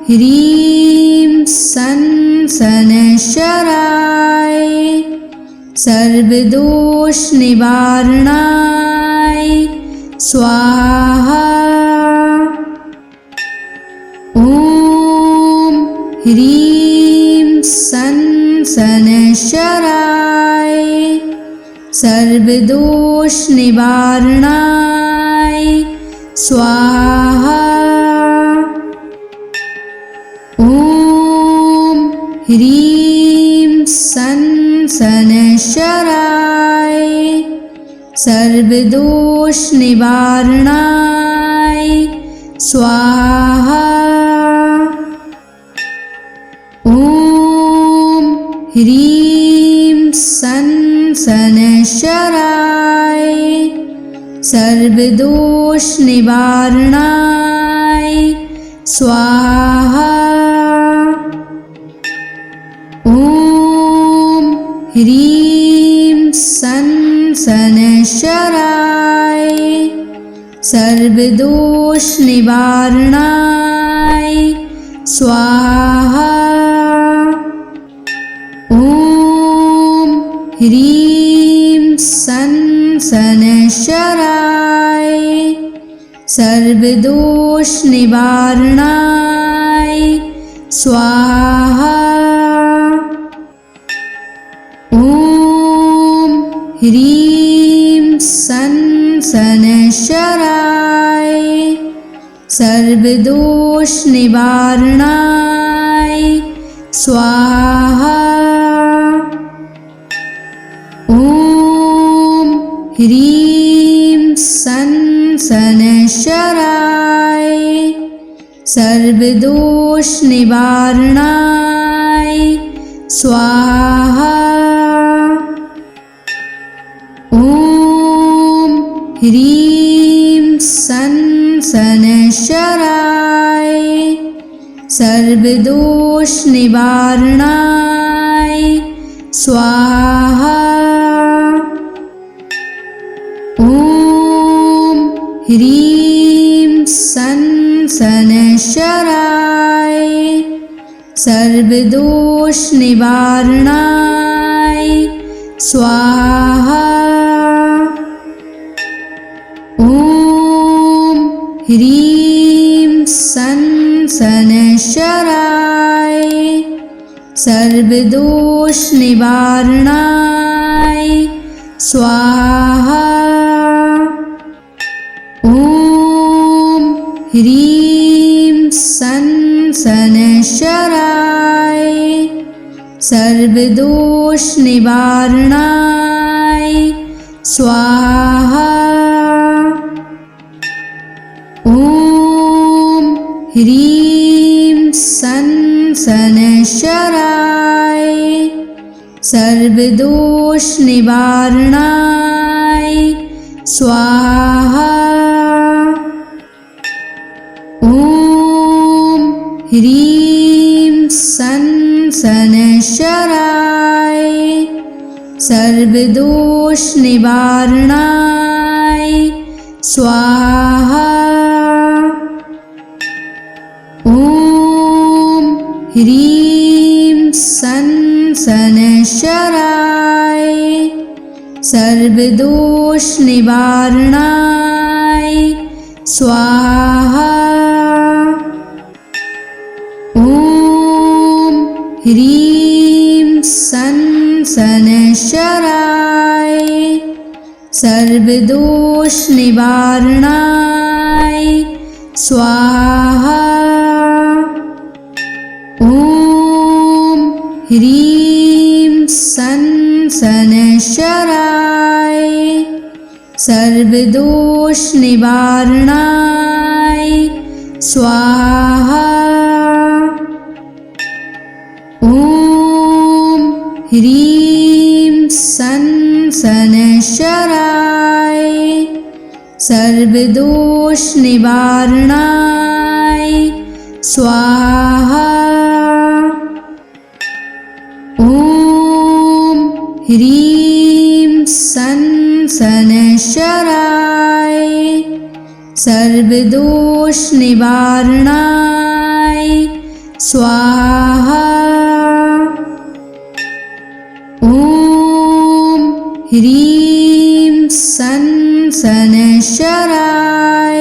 ह्रीं सन् शनैश्चराय सर्वदोषनिवारणाय स्वाहा। ॐ ह्रीं सन् शनैश्चराय सर्वदोषनिवारणाय स्वाहा। ॐ ह्रीं सन् शनैश्चराय सर्वदोषनिवारणाय स्वाहा। ॐ ह्रीं सन् शनैश्चराय सर्वदोषनिवारणाय स्वाहा। ॐ ह्रीं सन् शनैश्चराय सर्वदोषनिवारणाय स्वाहा। ॐ ह्रीं सन् शनैश्चराय सर्वदोषनिवारणाय स्वाहा। ॐ ह्रीं सन् शनैश्चराय सर्वदोषनिवारणाय स्वाहा। ॐ ह्रीं सन् शनैश्चराय सर्वदोषनिवारणाय स्वाहा। ॐ ह्रीं सन् शनैश्चराय सर्वदोषनिवारणाय स्वाहा। ॐ ह्रीं सन् शनैश्चराय सर्वदोषनिवारणाय स्वाहा। ॐ ह्रीं सन् शनैश्चराय सर्वदोषनिवारणाय स्वाहा। ॐ ह्रीं सन् शनैश्चराय सर्वदोषनिवारणाय स्वाहा। ॐ ह्रीं सन् शनैश्चराय सर्वदोषनिवारणाय स्वाहा। ॐ ह्रीं सन् शनैश्चराय सर्वदोषनिवारणाय स्वाहा। ॐ ह्रीं सन् शनैश्चराय सर्वदोषनिवारणाय स्वाहा। ॐ ह्रीं सन् शनैश्चराय सर्वदोषनिवारणाय स्वाहा। ॐ ह्रीं सन् शनैश्चराय सर्वदोषनिवारणाय स्वाहा। ॐ ह्रीं सन् शनैश्चराय सर्वदोषनिवारणाय स्वाहा। ॐ ह्रीं सन् शनैश्चराय सर्वदोषनिवारणाय स्वाहा। ॐ ह्रीं सन् शनैश्चराय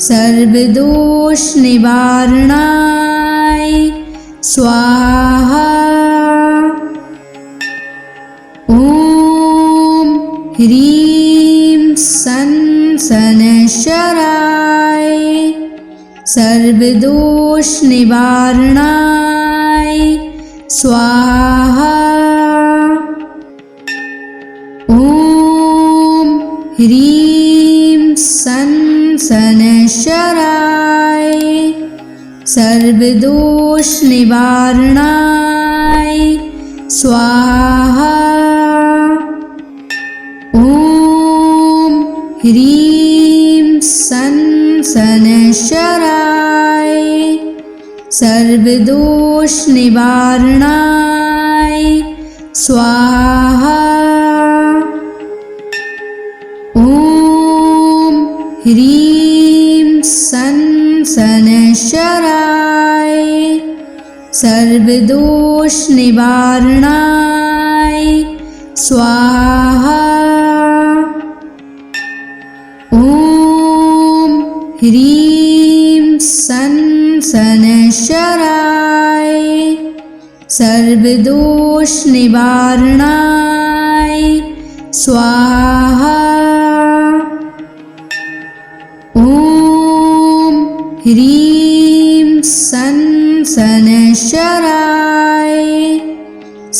सर्वदोषनिवारणाय स्वाहा। ॐ ह्रीं सन् शनैश्चराय सर्वदोषनिवारणाय स्वाहा। ॐ ह्रीं सन् शनैश्चराय सर्वदोषनिवारणाय स्वाहा। ॐ ह्रीं सन् शनैश्चराय सर्वदोषनिवारणाय स्वाहा। ॐ ह्रीं सन् शनैश्चराय सर्वदोषनिवारणाय स्वाहा। ॐ ह्रीं सन् शनैश्चराय सर्वदोषनिवारणाय स्वाहा। ॐ ह्रीं सन् शनैश्चराय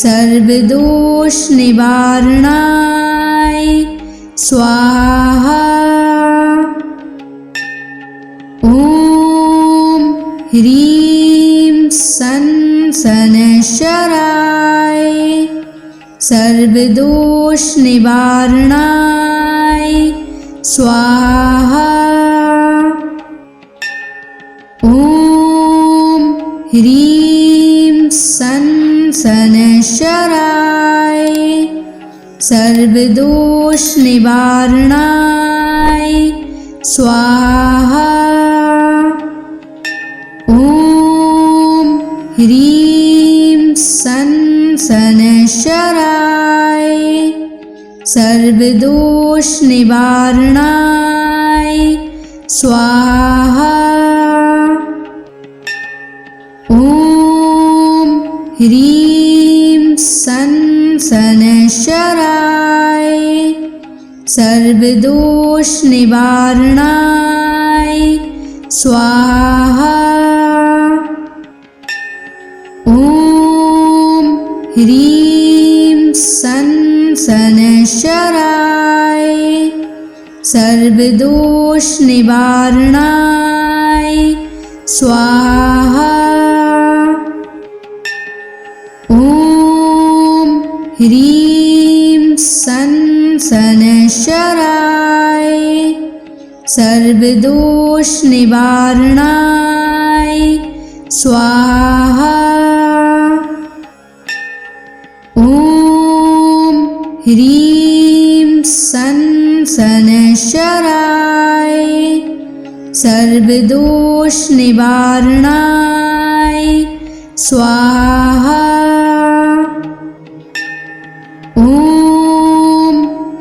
सर्वदोषनिवारणाय स्वाहा। ॐ ह्रीं सन् शनैश्चराय सर्वदोषनिवारणाय स्वाहा। ॐ ह्रीं सन् शनैश्चराय सर्वदोषनिवारणाय स्वाहा। ॐ ह्रीं सन् शनैश्चराय सर्वदोषनिवारणाय स्वाहा। ॐ ह्रीं सन् शनैश्चराय सर्वदोषनिवारणाय स्वाहा। ॐ ह्रीं सन् शनैश्चराय सर्वदोष निवारणाय स्वाहा। ॐ ह्रीं सन् शनैश्चराय सर्वदोष निवारणाय स्वाहा। ॐ ह्रीं सन् शनैश्चराय सर्वदोष निवारणाय स्वाहा। ॐ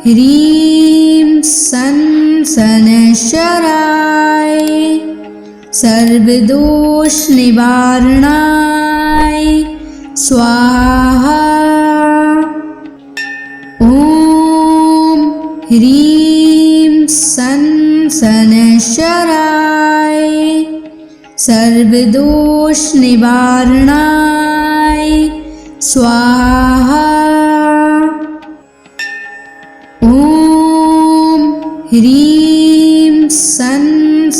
ह्रीं सन् शनैश्चराय सर्वदोष निवारणाय स्वाहा। ॐ ह्रीं सन् शनैश्चराय सर्वदोष निवारणाय स्वाहा। ॐ ह्रीं सन्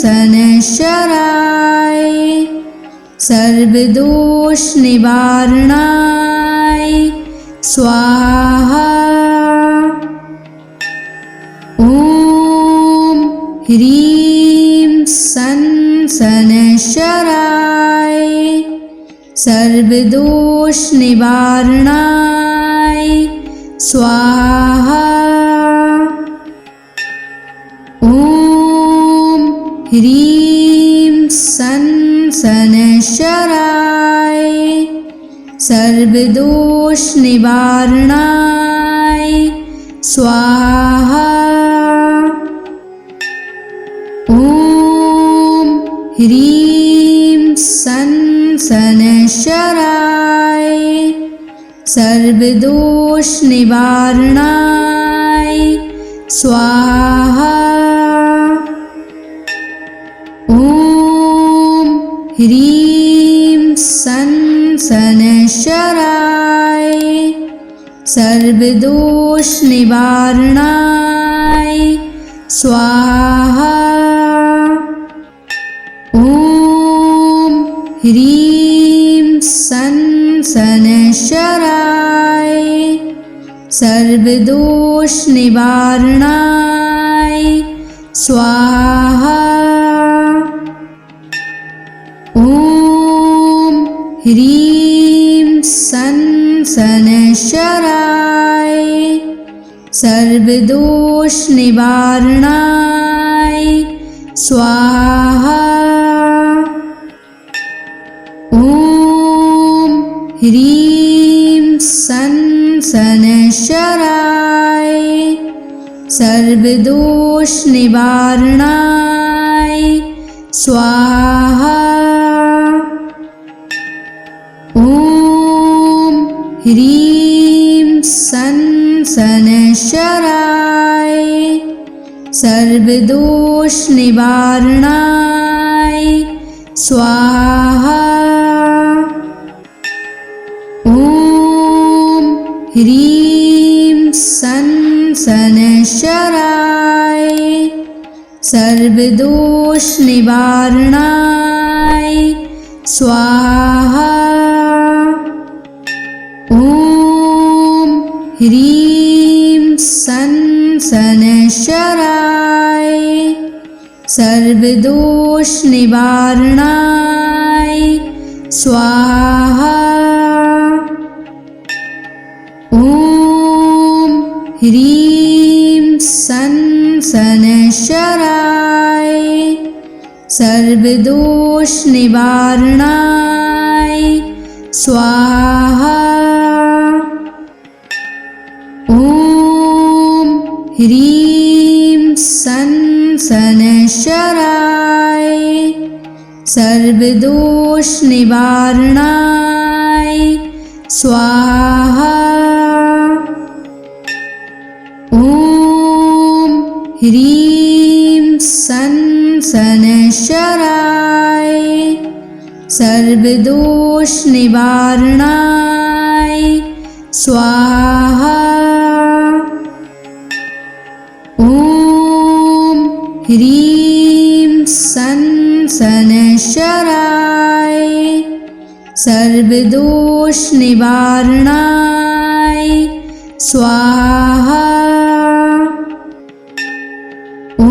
शनैश्चराय सर्वदोष निवारणाय स्वाहा। ॐ ह्रीं सन् शनैश्चराय सर्वदोष निवारणाय स्वाहा। ॐ ह्रीं सन् शनैश्चराय सर्वदोष निवारणाय स्वाहा। ॐ ह्रीं सन् शनैश्चराय सर्वदोष निवारणाय स्वाहा। ॐ ह्रीं सन् शनैश्चराय सर्वदोष निवारणाय स्वाहा। ॐ ह्रीं सन् शनैश्चराय सर्वदोष निवारणाय स्वाहा। ॐ ह्रीं सन् शनैश्चराय सर्वदोष निवारणाय स्वाहा। ॐ ह्रीं सन् शनैश्चराय सर्वदोष निवारणाय स्वाहा। ॐ ह्रीं सन् शनैश्चराय सर्वदोष निवारणाय स्वाहा। ॐ ह्रीं सन् शनैश्चराय सर्वदोष निवारणाय स्वाहा। ॐ ह्रीं सन् शनैश्चराय सर्वदोष निवारणाय स्वाहा। ॐ ह्रीं सन् शनैश्चराय सर्वदोष निवारणाय स्वाहा। ॐ ह्रीं सन् शनैश्चराय सर्वदोष निवारणाय स्वाहा। ॐ ह्रीं सन् शनैश्चराय सर्वदोष निवारणाय स्वाहा। ॐ शनैश्चराय सर्वदोष निवारणाय स्वाहा। ॐ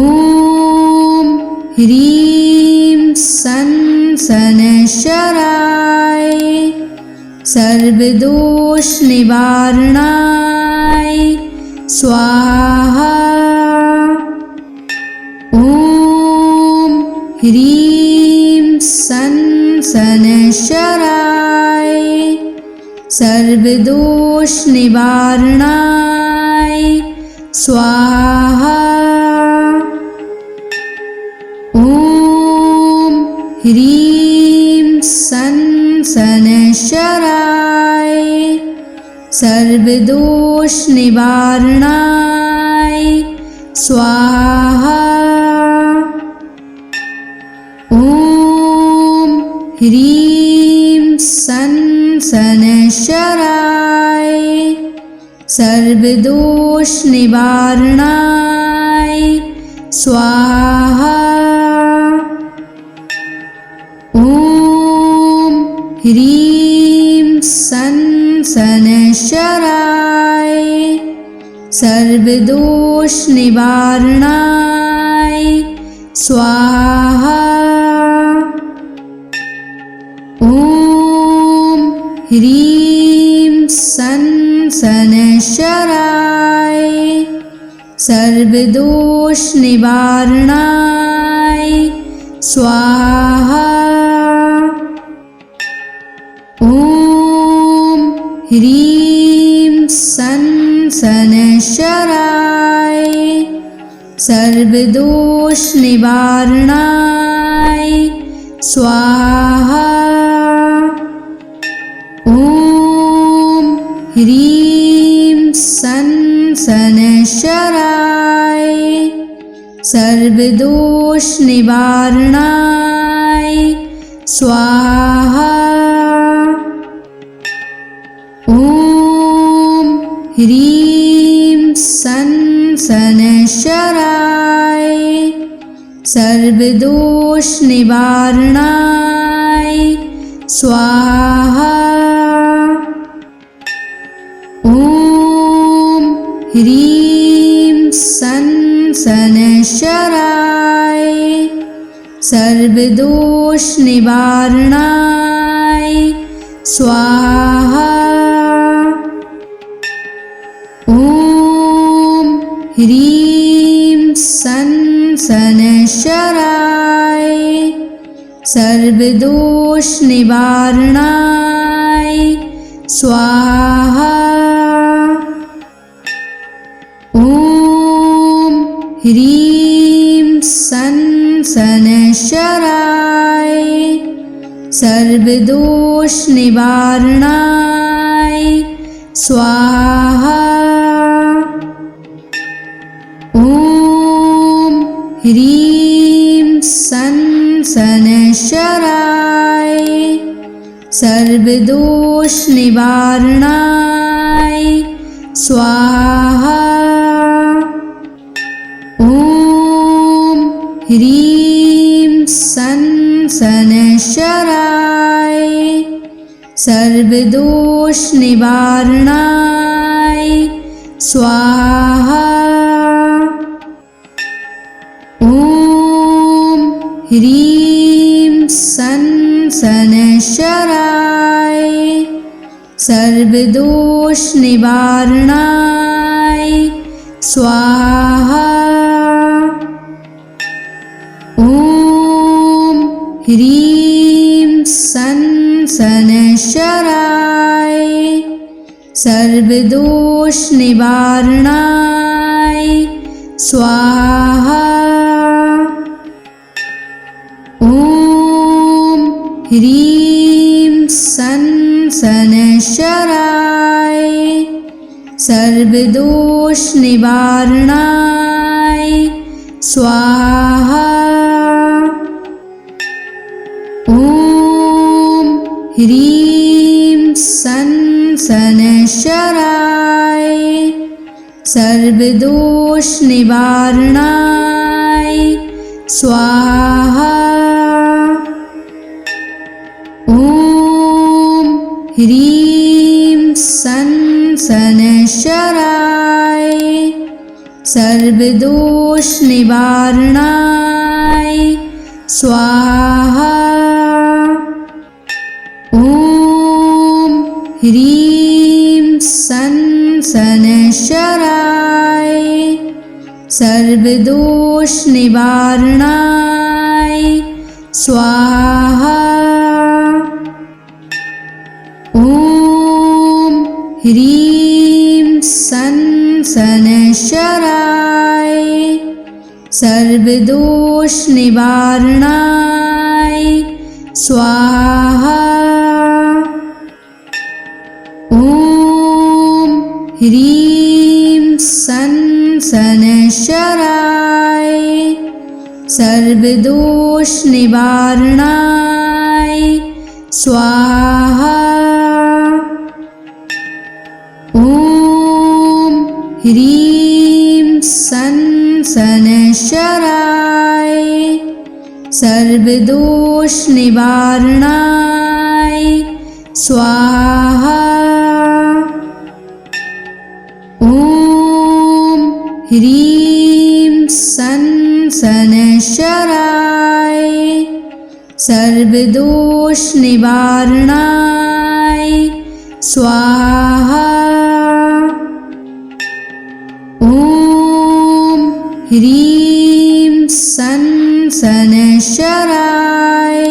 ह्रीं सं शनैश्चराय सर्वदोष निवारणाय स्वाहा। ॐ ह्रीं सं शनैश्चराय सर्वदोष निवारणाय स्वाहा। ॐ ह्रीं सं शनैश्चराय सर्वदोष निवारणाय स्वाहा। ॐ ह्रीं सं शनैश्चराय सर्वदोष निवारणाय स्वाहा। ॐ ह्रीं सं शनैश्चराय सर्वदोष निवारणाय स्वाहा। ॐ ह्रीं सं शनैश्चराय सर्वदोष निवारणाय स्वाहा। ॐ ह्रीं सं शनैश्चराय सर्वदोष निवारणाय स्वाहा। ॐ ह्रीं सं शनैश्चराय सर्वदोष निवारणाय स्वाहा। ॐ ह्रीं सं शनैश्चराय सर्वदोष निवारणाय स्वाहा। ॐ ह्रीं सं शनैश्चराय सर्वदोष निवारणाय स्वाहा। ॐ ह्रीं सं शनैश्चराय सर्वदोष निवारणाय स्वाहा। ॐ ह्रीं सं शनैश्चराय सर्वदोष निवारणाय स्वाहा। ॐ ह्रीं सं शनैश्चराय सर्वदोष निवारणाय स्वाहा। ॐ ह्रीं सं शनैश्चराय सर्वदोष निवारणाय स्वाहा। ॐ ह्रीं सं शनैश्चराय सर्वदोष निवारणाय स्वाहा। ॐ ह्रीं सं शनैश्चराय सर्वदोष निवारणाय स्वाहा। ॐ ह्रीं सं शनैश्चराय सर्वदोष निवारणाय स्वाहा। ॐ ह्रीं सं शनैश्चराय सर्वदोष निवारणाय स्वाहा। ह्रीं सन शनैश्चराय सर्वदोष निवारणाय स्वाहा। ॐ ह्रीं सन शनैश्चराय सर्वदोष निवारणाय स्वाहा। ॐ ह्रीं सन शनैश्चराय सर्वदोष निवारणाय स्वाहा। ॐ ह्रीं सन शनैश्चराय सर्वदोष निवारणाय स्वाहा। ॐ ह्रीं सन शनैश्चराय सर्वदोष निवारणाय स्वाहा। ॐ ह्रीं सन शनैश्चराय सर्वदोष निवारणाय स्वाहा। ॐ ह्रीं सन शनैश्चराय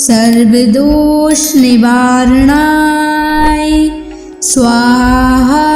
सर्वदोष निवारणाय स्वाहा।